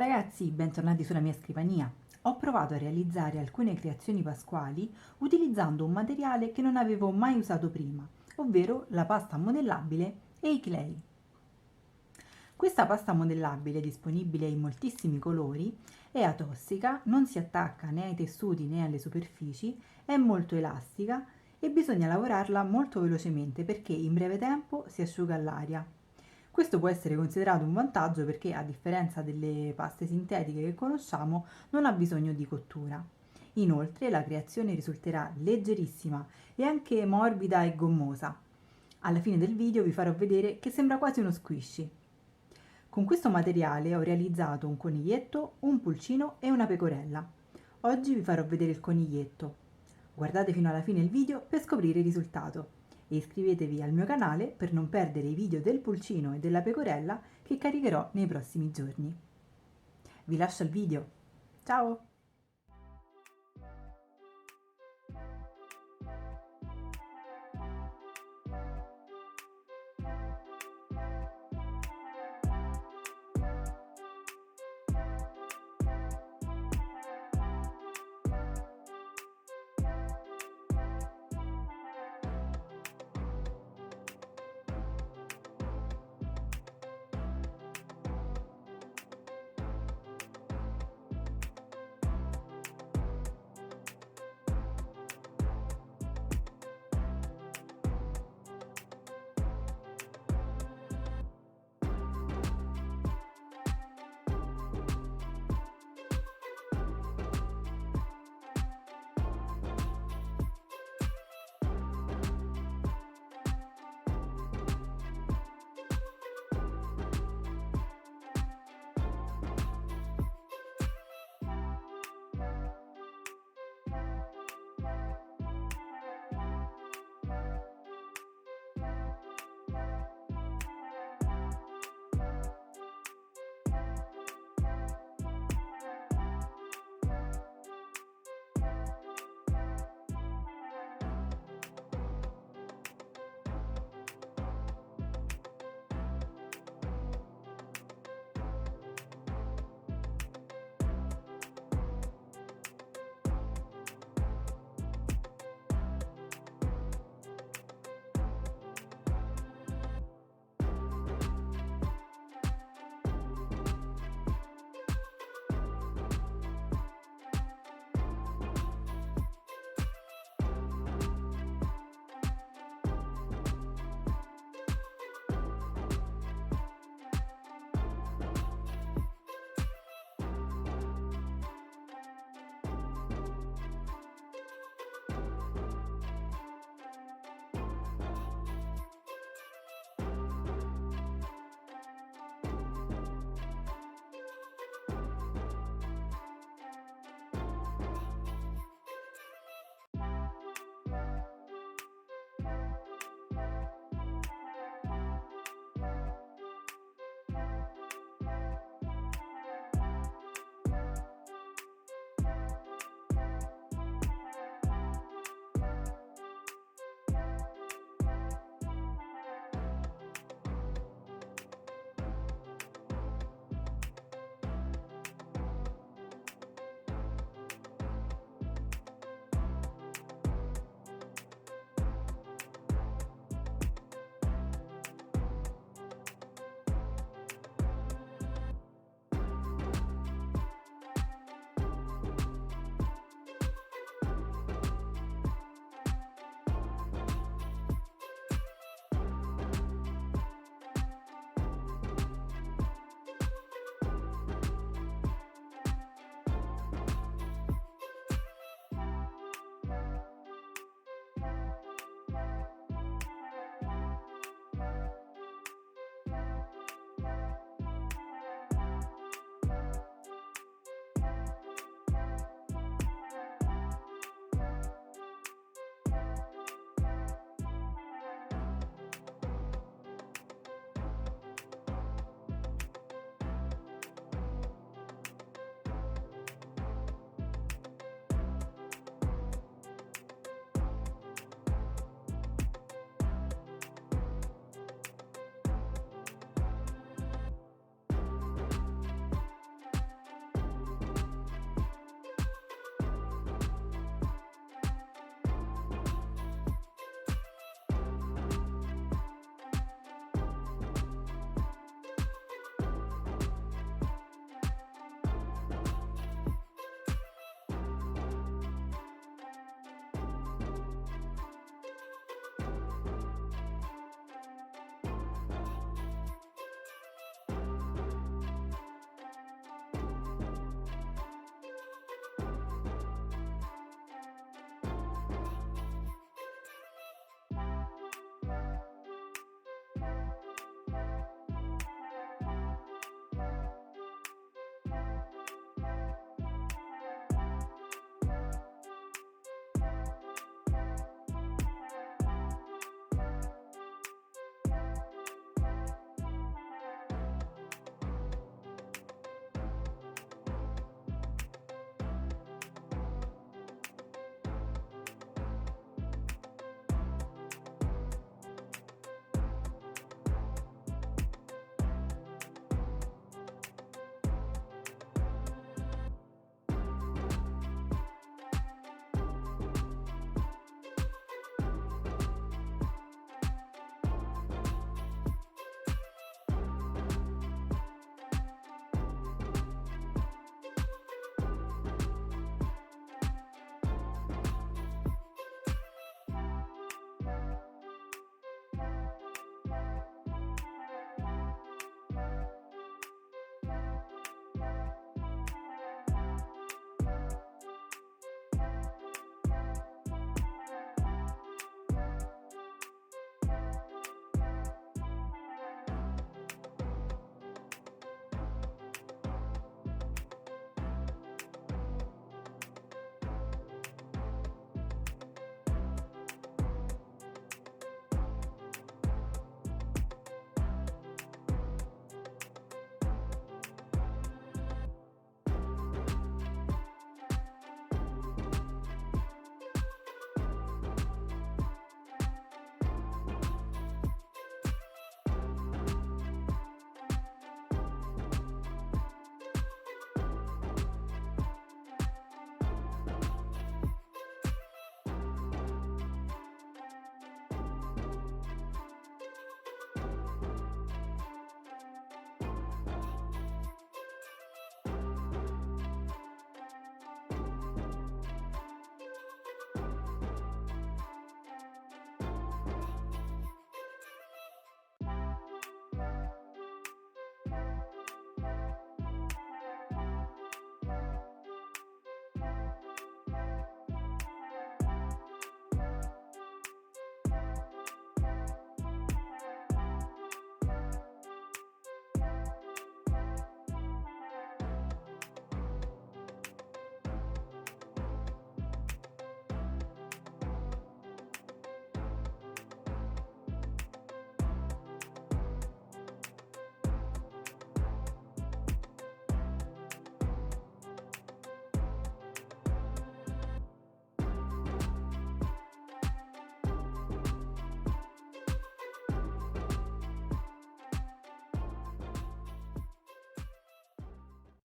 ragazzi, bentornati sulla mia scrivania. Ho provato a realizzare alcune creazioni pasquali utilizzando un materiale che non avevo mai usato prima, ovvero la pasta modellabile HeyClay. Questa pasta modellabile, disponibile in moltissimi colori, è atossica, non si attacca né ai tessuti né alle superfici, è molto elastica e bisogna lavorarla molto velocemente perché in breve tempo si asciuga all'aria. Questo può essere considerato un vantaggio perché, a differenza delle paste sintetiche che conosciamo, non ha bisogno di cottura. Inoltre la creazione risulterà leggerissima e anche morbida e gommosa. Alla fine del video vi farò vedere che sembra quasi uno squishy. Con questo materiale ho realizzato un coniglietto, un pulcino e una pecorella. Oggi vi farò vedere il coniglietto. Guardate fino alla fine il video per scoprire il risultato e iscrivetevi al mio canale per non perdere i video del pulcino e della pecorella che caricherò nei prossimi giorni. Vi lascio al video. Ciao!